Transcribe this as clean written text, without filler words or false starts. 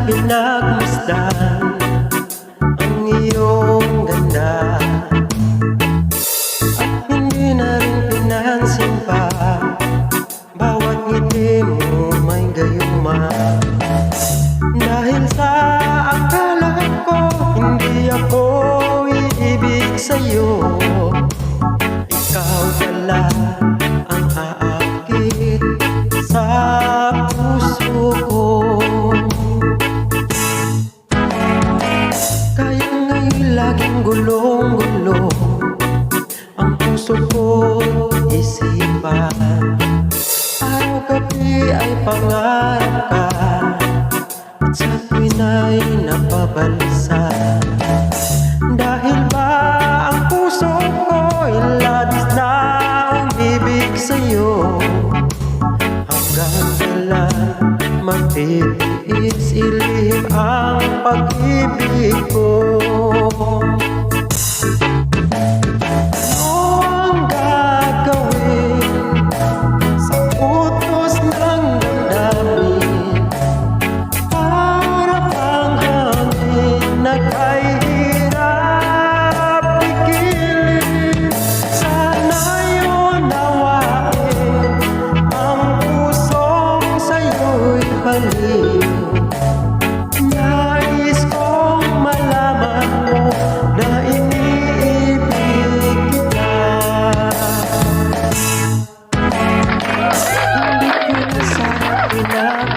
pinagmasdan ang iyong ganda, at hindi na rin pinansin pa bawat ngiti mo may gayuma. Dahil sa akala ko hindi ako iibig sa'yo, ikaw pala ang aakit sa puso ko. Kaya ngayon laging gulong-gulo ang puso ko't isipan. Araw-gabi ay pangarap ka, at sa tuwin ay napabalisa. Dahil ba ang puso ko'y labis na umibig sa'yo, hanggang kailan magtitiis ilihim ang pag-ibig ko. Nais kong malaman mo na iniibig kita. Hindi ko na sana